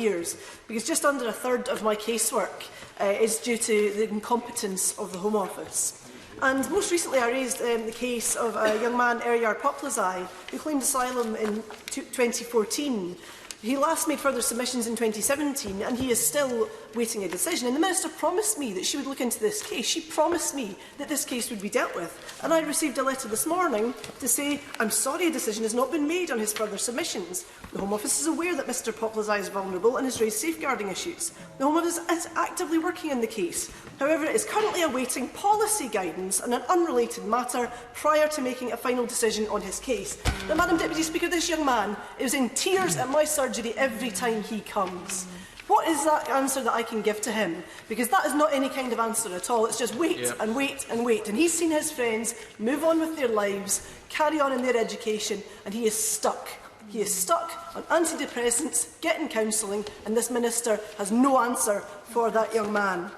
years, because just under a third of my casework is due to the incompetence of the Home Office. And most recently I raised the case of a young man, Eryar Poplazai, who claimed asylum in 2014. He last made further submissions in 2017 and he is still waiting a decision. And the Minister promised me that she would look into this case. She promised me that this case would be dealt with. And I received a letter this morning to say, I'm sorry, a decision has not been made on his further submissions. The Home Office is aware that Mr Poplazai is vulnerable and has raised safeguarding issues. The Home Office is actively working on the case. However, it is currently awaiting policy guidance on an unrelated matter prior to making a final decision on his case. Now, Madam Deputy Speaker, this young man is in tears at my surgery every time he comes. What is that answer that I can give to him? Because that is not any kind of answer at all. It's just wait and wait and wait. And he's seen his friends move on with their lives, carry on in their education, and he is stuck. He is stuck on antidepressants, getting counselling, and this Minister has no answer for that young man.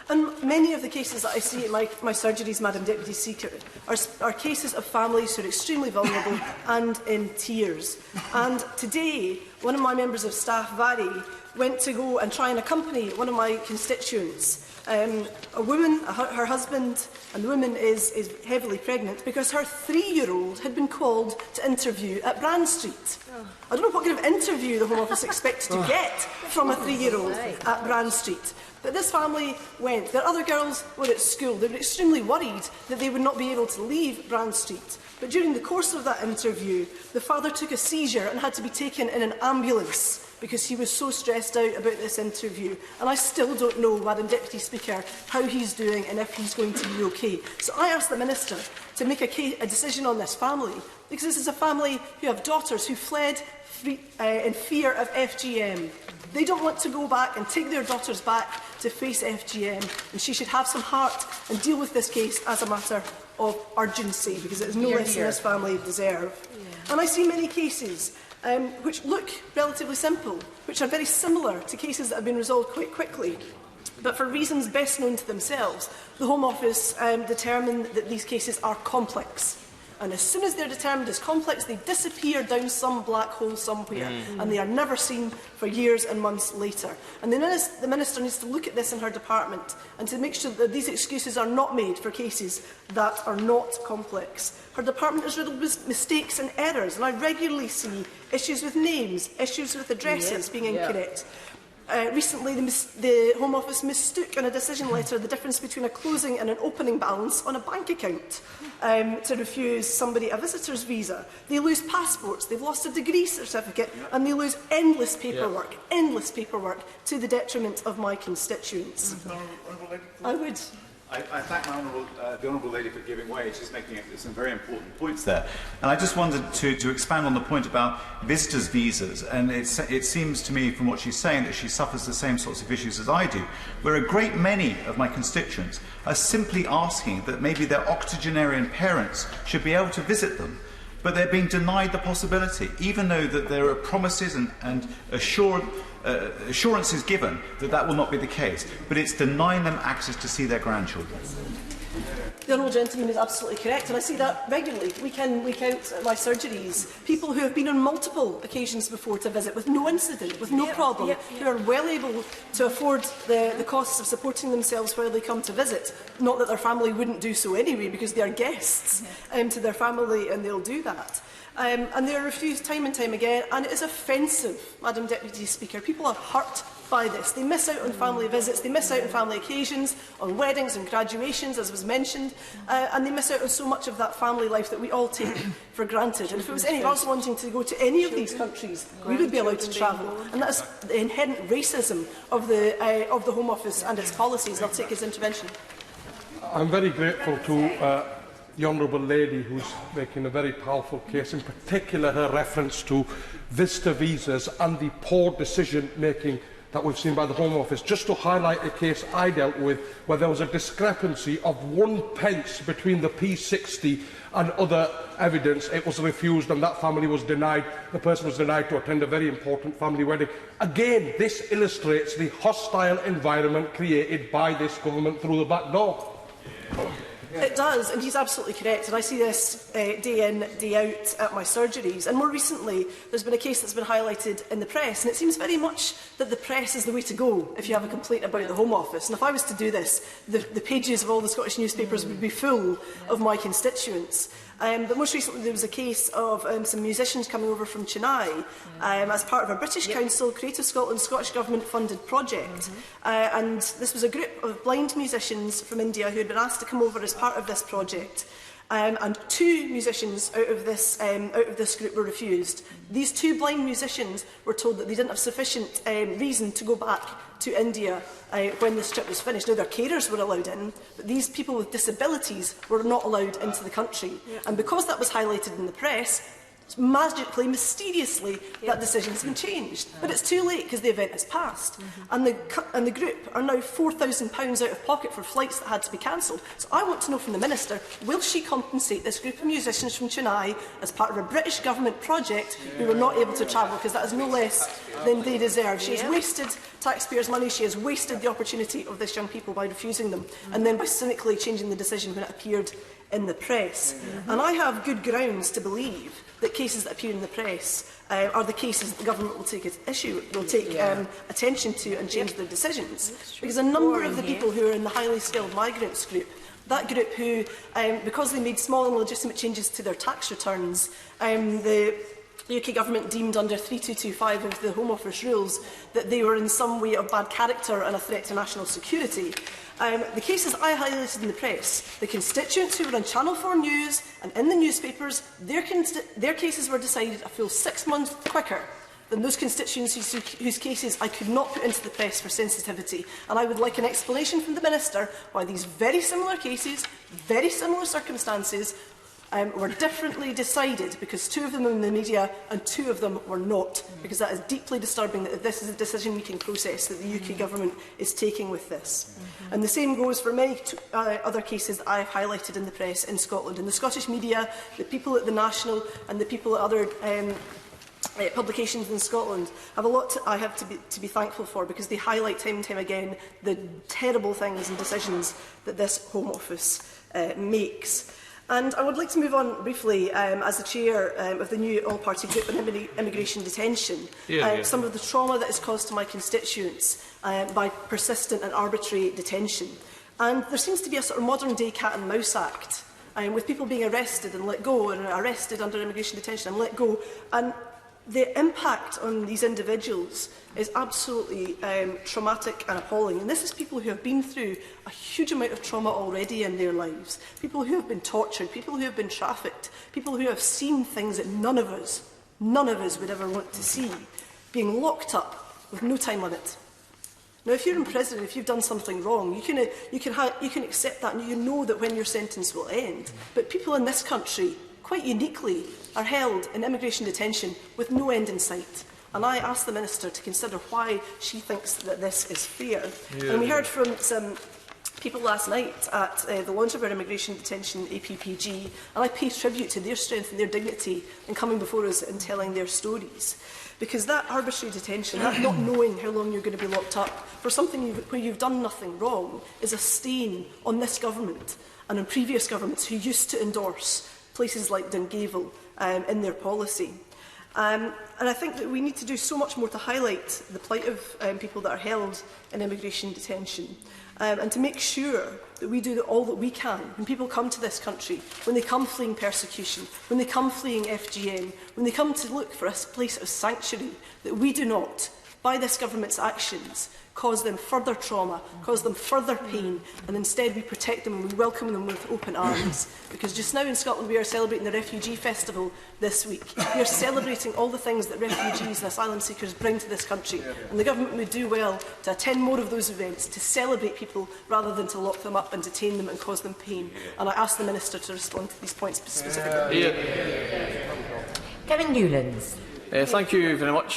And many of the cases that I see at my surgeries, Madam Deputy Speaker, are cases of families who are extremely vulnerable and in tears. And today, one of my members of staff, Vary, went to go and try and accompany one of my constituents, a woman, her husband, and the woman is heavily pregnant because her 3-year-old had been called to interview at Brand Street. I don't know what kind of interview the Home Office expects to get from a 3-year-old at Brand Street. But this family went. Their other girls were at school. They were extremely worried that they would not be able to leave Brand Street. But during the course of that interview, the father took a seizure and had to be taken in an ambulance because he was so stressed out about this interview. And I still don't know, Madam Deputy Speaker, how he's doing and if he's going to be okay. So I asked the Minister to make a decision on this family, because this is a family who have daughters who fled in fear of FGM. They don't want to go back and take their daughters back to face FGM, and she should have some heart and deal with this case as a matter of urgency, because it is no less than this family deserve. And I see many cases which look relatively simple, which are very similar to cases that have been resolved quite quickly. But for reasons best known to themselves, the Home Office determined that these cases are complex. And as soon as they're determined as complex, they disappear down some black hole somewhere, and they are never seen for years and months later. And the Minister needs to look at this in her department and to make sure that these excuses are not made for cases that are not complex. Her department is riddled with mistakes and errors, and I regularly see issues with names, issues with addresses being incorrect. Recently, the Home Office mistook in a decision letter the difference between a closing and an opening balance on a bank account to refuse somebody a visitor's visa. They lose passports, they've lost a degree certificate, and they lose endless paperwork to the detriment of my constituents. I would. I thank the Honourable Lady for giving way. She's making some very important points there. And I just wanted to expand on the point about visitors' visas. And it seems to me from what she's saying that she suffers the same sorts of issues as I do, where a great many of my constituents are simply asking that maybe their octogenarian parents should be able to visit them. But they're being denied the possibility, even though that there are promises and assurances given that that will not be the case. But it's denying them access to see their grandchildren. The Honourable Gentleman is absolutely correct, and I see that regularly, week in, week out at my surgeries. People who have been on multiple occasions before to visit with no incident, with no problem, who are well able to afford the costs of supporting themselves while they come to visit. Not that their family wouldn't do so anyway, because they are guests to their family and they'll do that. And they are refused time and time again, and it is offensive, Madam Deputy Speaker. People are hurt by this. They miss out on family visits, they miss out on family occasions, on weddings and graduations, as was mentioned, and they miss out on so much of that family life that we all take for granted. And if it was any of us wanting to go to any of these countries, we would be allowed to travel. And that is the inherent racism of the Home Office and its policies. And I'll take his intervention. I'm very grateful to the Honourable Lady, who's making a very powerful case, in particular her reference to visitor visas and the poor decision-making that we've seen by the Home Office. Just to highlight a case I dealt with where there was a discrepancy of 1 pence between the P60 and other evidence. It was refused and that family was denied, the person was denied to attend a very important family wedding. Again, this illustrates the hostile environment created by this government through the back door. It does, and he's absolutely correct. And I see this day in, day out at my surgeries. And more recently, there's been a case that's been highlighted in the press, and it seems very much that the press is the way to go if you have a complaint about the Home Office. And if I was to do this, the pages of all the Scottish newspapers would be full of my constituents. But most recently there was a case of some musicians coming over from Chennai as part of a British Council, Creative Scotland, Scottish Government funded project. And this was a group of blind musicians from India who had been asked to come over as part of this project. And 2 musicians out of this group were refused. These 2 blind musicians were told that they didn't have sufficient reason to go back to India when this trip was finished. Now, their carers were allowed in, but these people with disabilities were not allowed into the country. And because that was highlighted in the press, magically, mysteriously, that decision has been changed. But it's too late because the event has passed. And the group are now £4,000 out of pocket for flights that had to be cancelled. So I want to know from the Minister, will she compensate this group of musicians from Chennai as part of a British Government project who were not able to travel? Because that is no less than they deserve. She has wasted taxpayers' money, she has wasted the opportunity of this young people by refusing them, and then by cynically changing the decision when it appeared in the press. And I have good grounds to believe that cases that appear in the press are the cases that the government will take attention to and change their decisions. Because a number of the people who are in the highly skilled migrants group, that group who, because they made small and legitimate changes to their tax returns, the UK Government deemed under 3225 of the Home Office rules that they were in some way of bad character and a threat to national security. The cases I highlighted in the press, the constituents who were on Channel 4 News and in the newspapers, their cases were decided a full 6 months quicker than those constituents whose cases I could not put into the press for sensitivity. And I would like an explanation from the Minister why these very similar cases, very similar circumstances, were differently decided, because 2 of them were in the media and 2 of them were not, because that is deeply disturbing that this is a decision-making process that the UK Government is taking with this. And the same goes for many other cases that I have highlighted in the press in Scotland. In the Scottish media, the people at the National and the people at other publications in Scotland have a lot I have to be thankful for, because they highlight time and time again the terrible things and decisions that this Home Office makes. And I would like to move on briefly, as the chair of the new all-party group on immigration detention, some of the trauma that is caused to my constituents by persistent and arbitrary detention. And there seems to be a sort of modern-day cat-and-mouse act, with people being arrested and let go, and arrested under immigration detention and let go. And the impact on these individuals is absolutely traumatic and appalling. And this is people who have been through a huge amount of trauma already in their lives. People who have been tortured, people who have been trafficked, people who have seen things that none of us would ever want to see, being locked up with no time limit. Now, if you're in prison, if you've done something wrong, you can accept that, and you know that when your sentence will end. But people in this country, quite uniquely, are held in immigration detention with no end in sight. And I ask the Minister to consider why she thinks that this is fair. And we heard from some people last night at the launch of our immigration detention APPG, and I pay tribute to their strength and their dignity in coming before us and telling their stories. Because that arbitrary detention, that not knowing how long you're going to be locked up for something where you've done nothing wrong, is a stain on this government and on previous governments who used to endorse places like Dungavel in their policy. And I think that we need to do so much more to highlight the plight of people that are held in immigration detention, and to make sure that we do all that we can when people come to this country, when they come fleeing persecution, when they come fleeing FGM, when they come to look for a place of sanctuary, that we do not, by this government's actions, cause them further trauma, cause them further pain, and instead we protect them and we welcome them with open arms. Because just now in Scotland we are celebrating the Refugee Festival this week. We are celebrating all the things that refugees and asylum seekers bring to this country. And the government would do well to attend more of those events, to celebrate people rather than to lock them up and detain them and cause them pain. And I ask the Minister to respond to these points specifically. Kevin Newlands. Thank you very much.